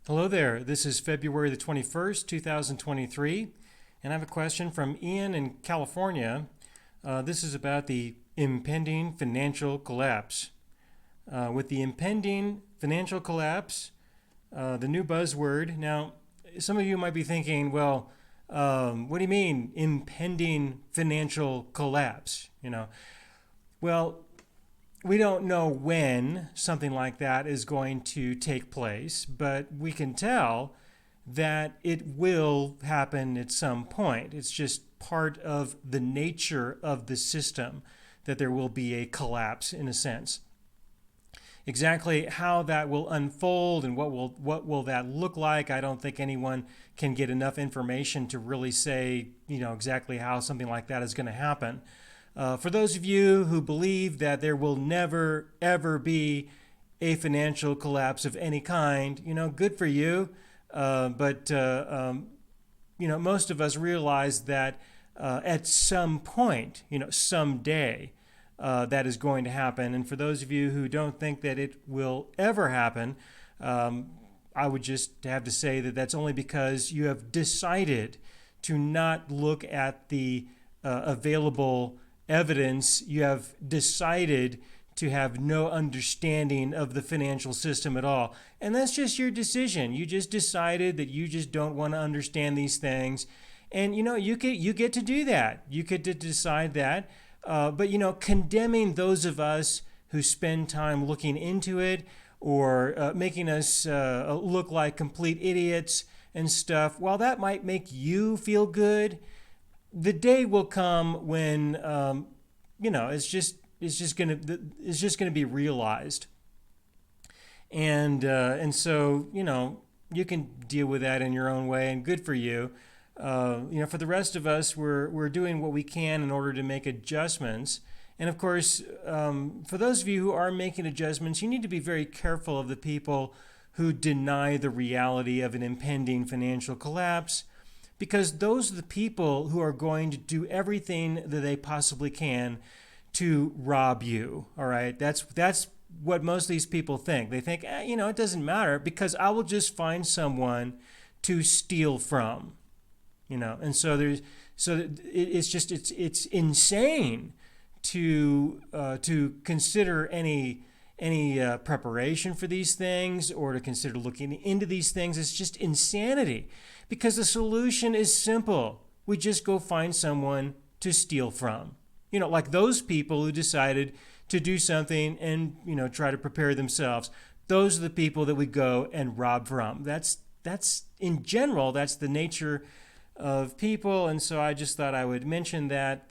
Hello there. This is February the 21st, 2023, and I have a question from Ian in California. This is about the impending financial collapse. With the impending financial collapse, the new buzzword. Now, some of you might be thinking, well, what do you mean impending financial collapse? Well, we don't know when something like that is going to take place, but we can tell that it will happen at some point. It's just part of the nature of the system that there will be a collapse in a sense. Exactly how that will unfold and what will that look like, I don't think anyone can get enough information to really say, exactly how something like that is going to happen. For those of you who believe that there will never, ever be a financial collapse of any kind, good for you. But most of us realize that at some point, someday, that is going to happen. And for those of you who don't think that it will ever happen, I would just have to say that that's only because you have decided to not look at the available evidence. You have decided to have no understanding of the financial system at all. And that's just your decision. You just decided that you just don't want to understand these things. And you get to do that. You get to decide that. But condemning those of us who spend time looking into it or making us look like complete idiots and stuff, while that might make you feel good, the day will come when it's just going to be realized, and so you can deal with that in your own way, and good for you. For the rest of us, we're doing what we can in order to make adjustments. And of course, for those of you who are making adjustments, you need to be very careful of the people who deny the reality of an impending financial collapse, because those are the people who are going to do everything that they possibly can to rob you. All right, that's what most of these people think. They think, it doesn't matter because I will just find someone to steal from. And so it's insane to consider any preparation for these things or to consider looking into these things. It's just insanity, because the solution is simple. We just go find someone to steal from. Like those people who decided to do something and try to prepare themselves. Those are the people that we go and rob from. That's in general, that's the nature of people. And so I just thought I would mention that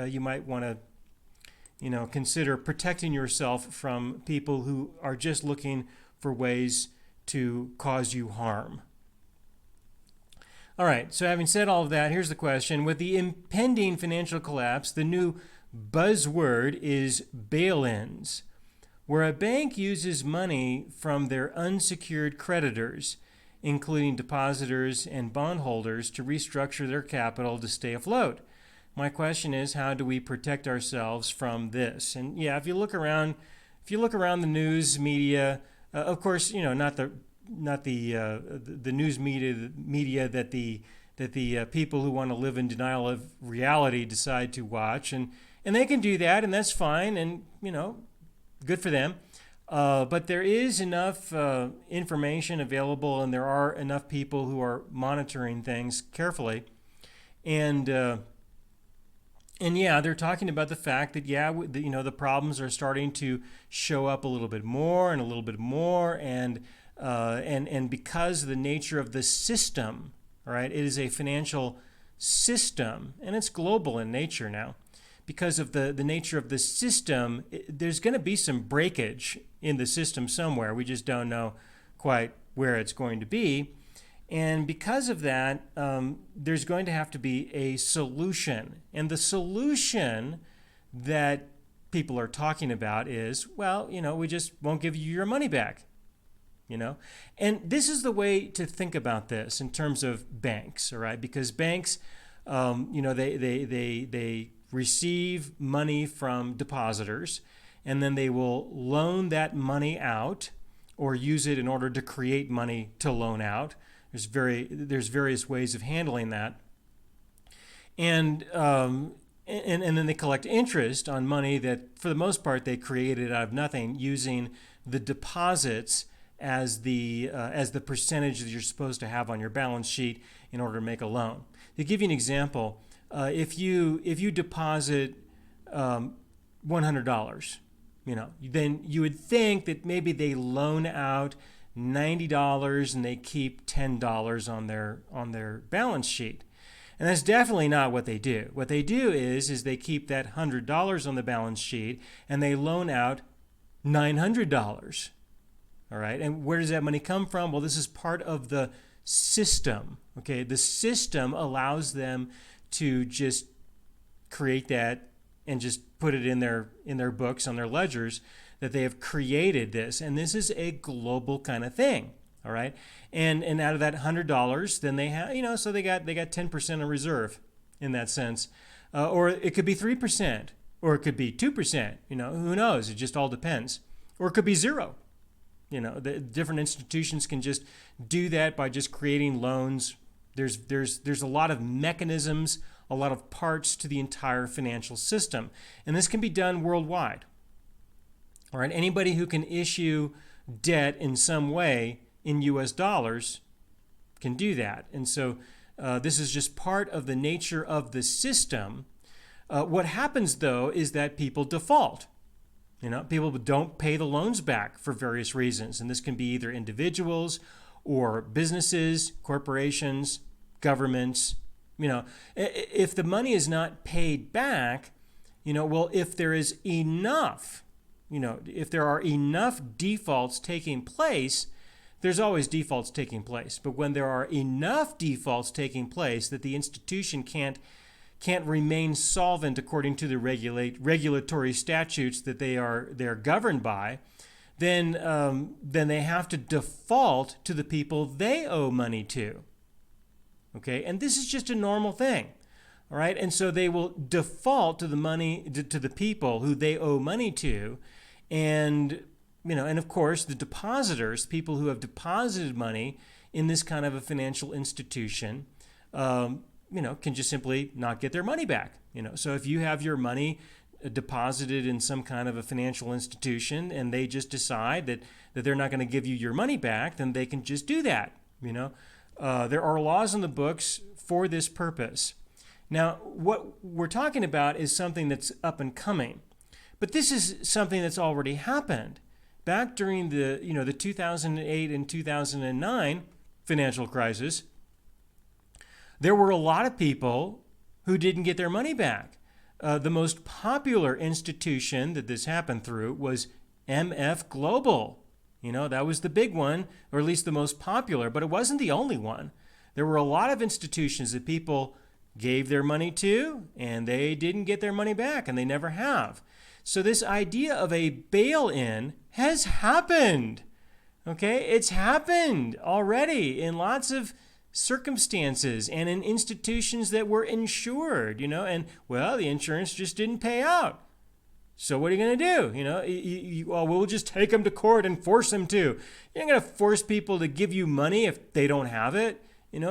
you might want to consider protecting yourself from people who are just looking for ways to cause you harm. All right, so having said all of that, here's the question. With the impending financial collapse, the new buzzword is bail-ins, where a bank uses money from their unsecured creditors, including depositors and bondholders, to restructure their capital to stay afloat. My question is, how do we protect ourselves from this? And yeah, if you look around the news media, of course, not the news media that the people who want to live in denial of reality decide to watch, and they can do that, and that's fine, and good for them. But there is enough information available, and there are enough people who are monitoring things carefully, and yeah, they're talking about the fact that the problems are starting to show up a little bit more and a little bit more, and because of the nature of the system, all right, it is a financial system, and it's global in nature now. Because of the nature of the system, there's going to be some breakage in the system somewhere. We just don't know quite where it's going to be. And because of that, there's going to have to be a solution. And the solution that people are talking about is, we just won't give you your money back. And this is the way to think about this in terms of banks, all right? Because banks, they receive money from depositors, and then they will loan that money out or use it in order to create money to loan out. There's various ways of handling that. And then they collect interest on money that, for the most part, they created out of nothing, using the deposits as the percentage that you're supposed to have on your balance sheet in order to make a loan. To give you an example, if you deposit $100, then you would think that maybe they loan out $90 and they keep $10 on their balance sheet. And that's definitely not what they do. What they do is they keep that $100 on the balance sheet and they loan out $900. All right. And where does that money come from? Well, this is part of the system. Okay. The system allows them to just create that and just put it in their books, on their ledgers, that they have created this. And this is a global kind of thing. All right. And out of that $100, then they have, so they got 10% in reserve in that sense. Or it could be 3%, or it could be 2%, who knows? It just all depends. Or it could be zero. The different institutions can just do that by just creating loans. There's a lot of mechanisms, a lot of parts to the entire financial system. And this can be done worldwide. All right, anybody who can issue debt in some way in US dollars can do that. And so this is just part of the nature of the system. What happens, though, is that people default. People don't pay the loans back for various reasons. And this can be either individuals or businesses, corporations, governments. If the money is not paid back, well, if there is enough, if there are enough defaults taking place, there's always defaults taking place. But when there are enough defaults taking place that the institution can't remain solvent according to the regulatory statutes that they're governed by, then they have to default to the people they owe money to. Okay, and this is just a normal thing. All right, and so they will default to the money to the people who they owe money to, and and of course the depositors, people who have deposited money in this kind of a financial institution, can just simply not get their money back. So if you have your money deposited in some kind of a financial institution and they just decide that they're not going to give you your money back, then they can just do that. There are laws in the books for this purpose. Now, what we're talking about is something that's up and coming, but this is something that's already happened. Back during the 2008 and 2009 financial crisis, there were a lot of people who didn't get their money back. The most popular institution that this happened through was MF Global. That was the big one, or at least the most popular, but it wasn't the only one. There were a lot of institutions that people gave their money to, and they didn't get their money back, and they never have. So this idea of a bail-in has happened. Okay, it's happened already in lots of circumstances and in institutions that were insured, and the insurance just didn't pay out. So what are you going to do? We'll just take them to court and force them to. You're not going to force people to give you money if they don't have it, and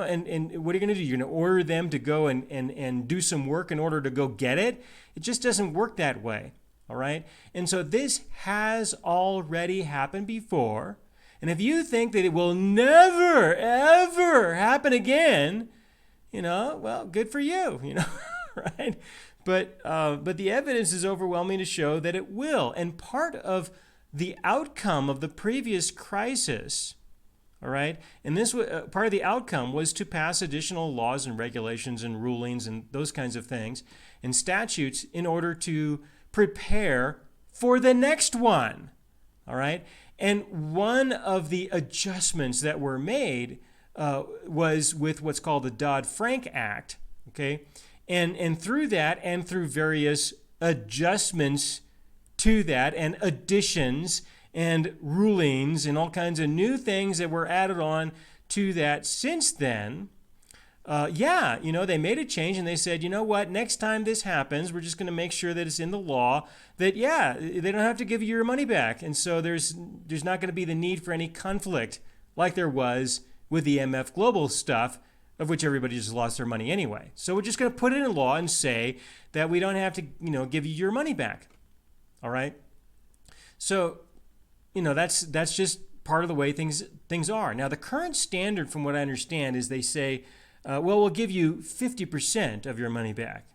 what are you going to do? You're going to order them to go and do some work in order to go get it? It just doesn't work that way, all right? And so this has already happened before. And if you think that it will never, ever happen again, good for you, right? But the evidence is overwhelming to show that it will. And part of the outcome of the previous crisis, all right, and this part of the outcome was to pass additional laws and regulations and rulings and those kinds of things and statutes in order to prepare for the next one, all right? And one of the adjustments that were made was with what's called the Dodd-Frank Act, okay? And through that and through various adjustments to that and additions and rulings and all kinds of new things that were added on to that since then, yeah, they made a change and they said, you know what, next time this happens, we're just going to make sure that it's in the law that, yeah, they don't have to give you your money back. And so there's not going to be the need for any conflict like there was with the MF Global stuff, of which everybody just lost their money anyway. So we're just going to put it in law and say that we don't have to, give you your money back. All right? So, that's just part of the way things are. Now, the current standard, from what I understand, is they say, well, we'll give you 50% of your money back.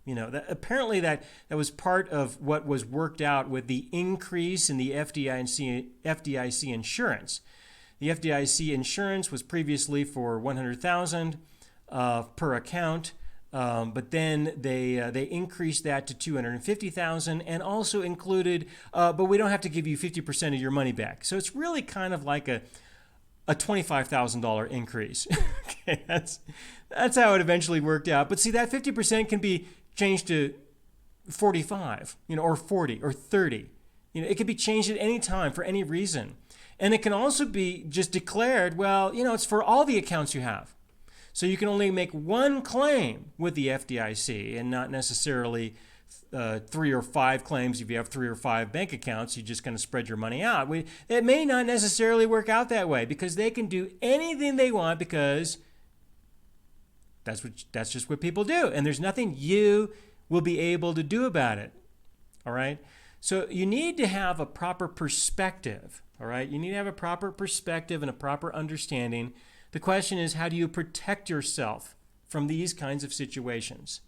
Apparently that was part of what was worked out with the increase in the FDIC insurance. The FDIC insurance was previously for $100,000 per account, but then they increased that to $250,000 and also included, but we don't have to give you 50% of your money back. So it's really kind of like a $25,000 increase. Okay, that's how it eventually worked out. But see, that 50% can be changed to 45, or 40 or 30. It can be changed at any time for any reason. And it can also be just declared, well, it's for all the accounts you have. So you can only make one claim with the FDIC and not necessarily 3 or 5 claims. If you have 3 or 5 bank accounts, you're just going to spread your money out. It may not necessarily work out that way because they can do anything they want because that's just what people do. And there's nothing you will be able to do about it. All right? So you need to have a proper perspective. All right? You need to have a proper perspective and a proper understanding. The question is, how do you protect yourself from these kinds of situations?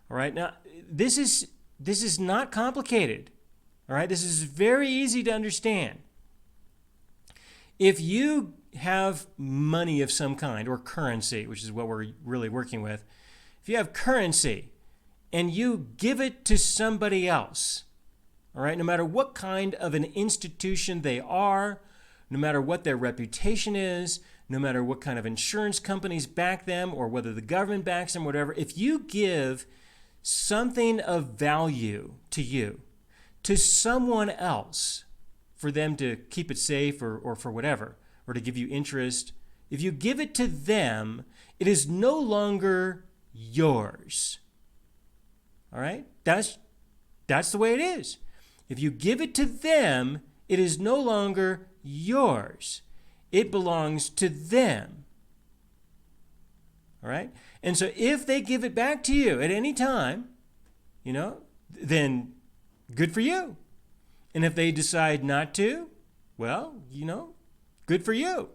All right? Now, this is not complicated. All right? This is very easy to understand. If you have money of some kind or currency, which is what we're really working with, if you have currency and you give it to somebody else, all right, no matter what kind of an institution they are, no matter what their reputation is, no matter what kind of insurance companies back them or whether the government backs them, whatever, if you give something of value to you, to someone else, for them to keep it safe or for whatever, or to give you interest, if you give it to them, it is no longer yours. All right? That's the way it is. If you give it to them, it is no longer yours. It belongs to them. All right? And so if they give it back to you at any time, then good for you. And if they decide not to, well, good for you.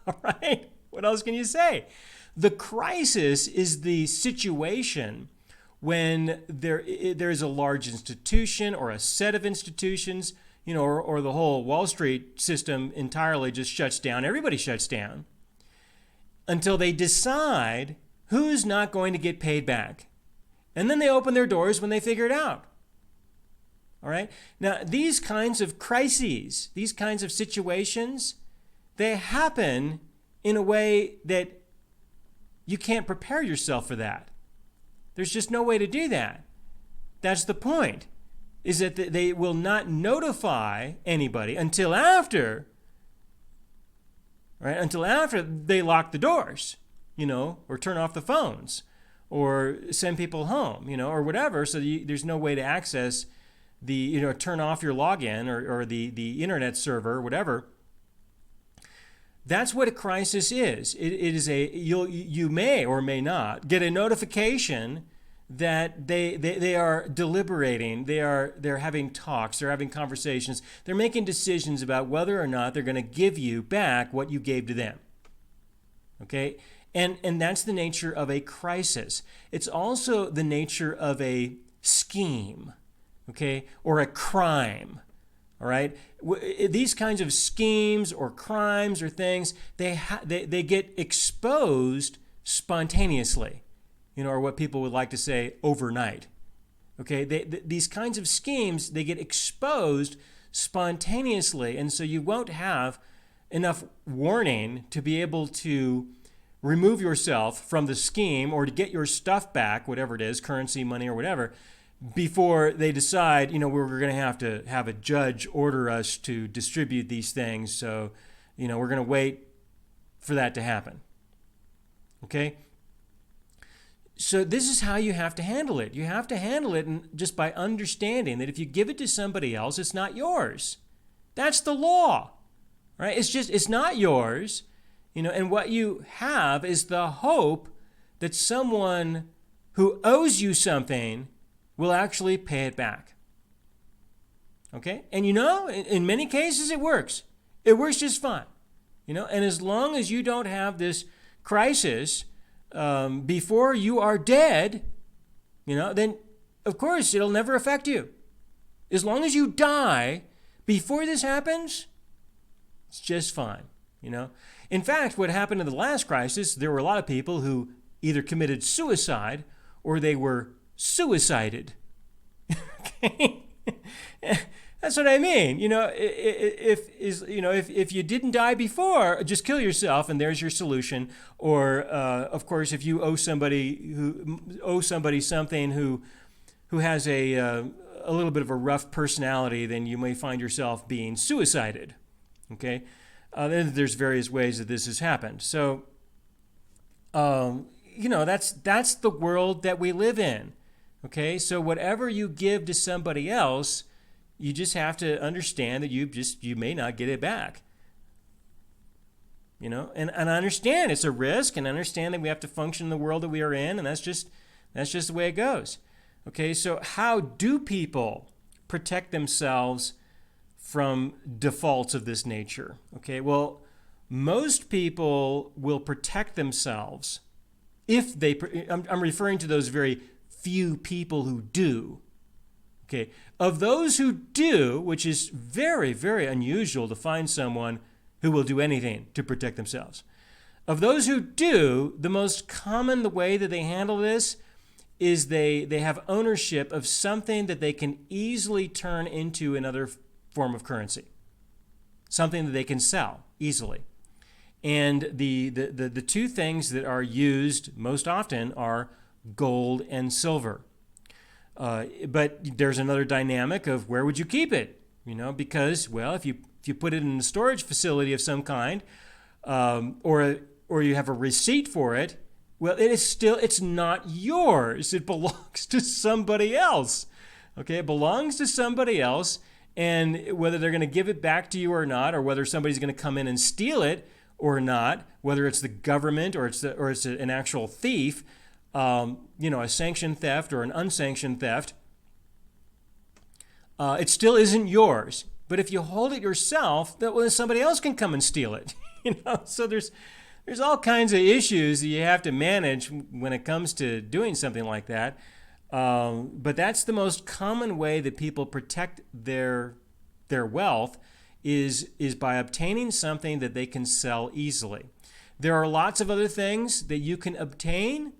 All right? What else can you say? The crisis is the situation when there is a large institution or a set of institutions, or the whole Wall Street system entirely just shuts down. Everybody shuts down until they decide who's not going to get paid back. And then they open their doors when they figure it out. All right? Now, these kinds of crises, these kinds of situations, they happen in a way that you can't prepare yourself for that. There's just no way to do that. That's the point, is that they will not notify anybody until after, right? Until after they lock the doors, or turn off the phones, or send people home, or whatever. So there's no way to access the, turn off your login or the internet server, or whatever. That's what a crisis is. It is you may or may not get a notification that they are deliberating, they're having talks, they're having conversations, they're making decisions about whether or not they're going to give you back what you gave to them. Okay? And that's the nature of a crisis. It's also the nature of a scheme, okay, or a crime. All right? These kinds of schemes or crimes or things, they get exposed spontaneously, or what people would like to say overnight. Okay? These kinds of schemes, they get exposed spontaneously, and so you won't have enough warning to be able to remove yourself from the scheme or to get your stuff back, whatever it is, currency, money, or whatever, before they decide, we're going to have a judge order us to distribute these things. So, we're going to wait for that to happen. Okay? So this is how you have to handle it. You have to handle it just by understanding that if you give it to somebody else, it's not yours. That's the law, right? It's not yours, and what you have is the hope that someone who owes you something will actually pay it back. Okay? And in many cases it works. It works just fine. And as long as you don't have this crisis before you are dead, then of course it'll never affect you. As long as you die before this happens, it's just fine. In fact, what happened in the last crisis, there were a lot of people who either committed suicide or they were suicided. Okay? That's what I mean. If you didn't die before, just kill yourself, and there's your solution. Or, of course, if you owe somebody something who has a little bit of a rough personality, then you may find yourself being suicided. Okay, then there's various ways that this has happened. So, that's the world that we live in. Okay, so whatever you give to somebody else, you just have to understand that you may not get it back. And I understand it's a risk, and I understand that we have to function in the world that we are in, and that's just the way it goes. Okay, so how do people protect themselves from defaults of this nature? Okay, well, most people will protect themselves if I'm referring to those very few people who do. Okay, of those who do, which is very, very unusual to find someone who will do anything to protect themselves. Of those who do, the most common way that they handle this is they have ownership of something that they can easily turn into another form of currency, something that they can sell easily. And the two things that are used most often are gold and silver. But there's another dynamic of where would you keep it? Because, well, if you put it in a storage facility of some kind, or you have a receipt for it, well, it's not yours. It belongs to somebody else. Okay, it belongs to somebody else, and whether they're going to give it back to you or not, or whether somebody's going to come in and steal it or not, whether it's the government or it's an actual thief. A sanctioned theft or an unsanctioned theft, it still isn't yours. But if you hold it yourself, somebody else can come and steal it. So there's all kinds of issues that you have to manage when it comes to doing something like that. But that's the most common way that people protect their wealth is by obtaining something that they can sell easily. There are lots of other things that you can obtain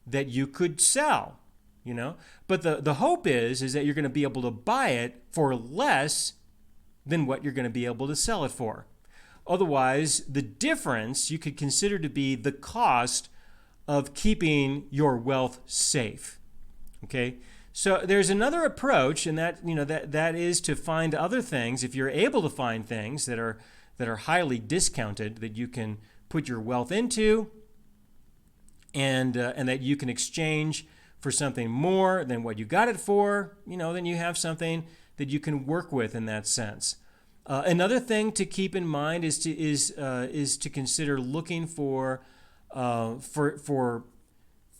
that you could sell, but the hope is that you're going to be able to buy it for less than what you're going to be able to sell it for. Otherwise, the difference you could consider to be the cost of keeping your wealth safe. Okay, so there's another approach, and that is to find other things. If you're able to find things that are highly discounted that you can put your wealth into, and that you can exchange for something more than what you got it for, then you have something that you can work with in that sense. Another thing to keep in mind is to consider looking for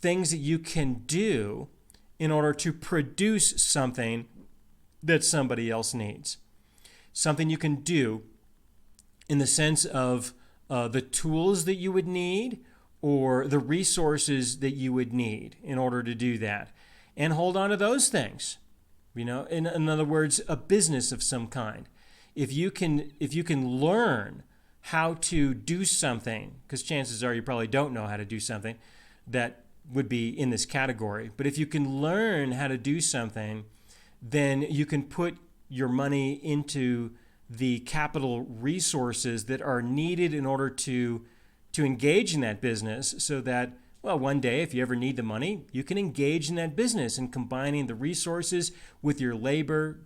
things that you can do in order to produce something that somebody else needs. Something you can do in the sense of the tools that you would need, or the resources that you would need in order to do that. And hold on to those things. In other words, a business of some kind. If you can learn how to do something, because chances are you probably don't know how to do something that would be in this category, but if you can learn how to do something, then you can put your money into the capital resources that are needed in order to engage in that business, so that, well, one day, if you ever need the money, you can engage in that business, and combining the resources with your labor,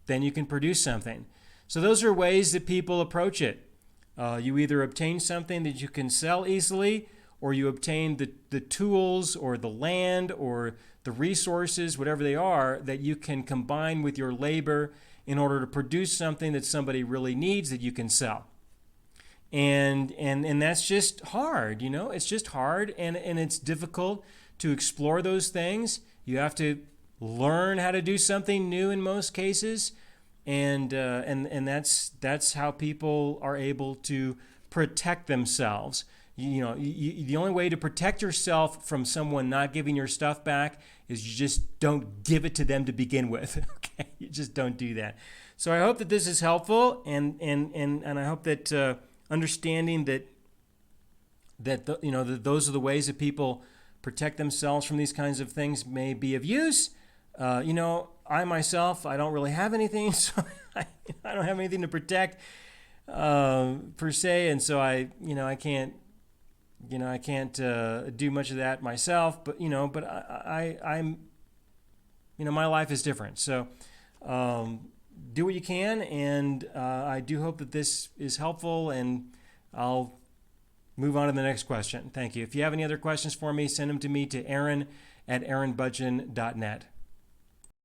then you can produce something. So those are ways that people approach it. You either obtain something that you can sell easily, or you obtain the tools or the land or the resources, whatever they are, that you can combine with your labor in order to produce something that somebody really needs that you can sell. And that's just hard, it's just hard, and it's difficult to explore those things. You have to learn how to do something new in most cases, and that's how people are able to protect themselves. The only way to protect yourself from someone not giving your stuff back is you just don't give it to them to begin with. Okay, you just don't do that. So I hope that this is helpful, and I hope that understanding that those are the ways that people protect themselves from these kinds of things may be of use. I myself, I don't really have anything, so I don't have anything to protect per se, and so I can't do much of that myself. But I'm my life is different. So do what you can, and I do hope that this is helpful, and I'll move on to the next question. Thank you. If you have any other questions for me, send them to me to Aaron@aaronbudgen.net.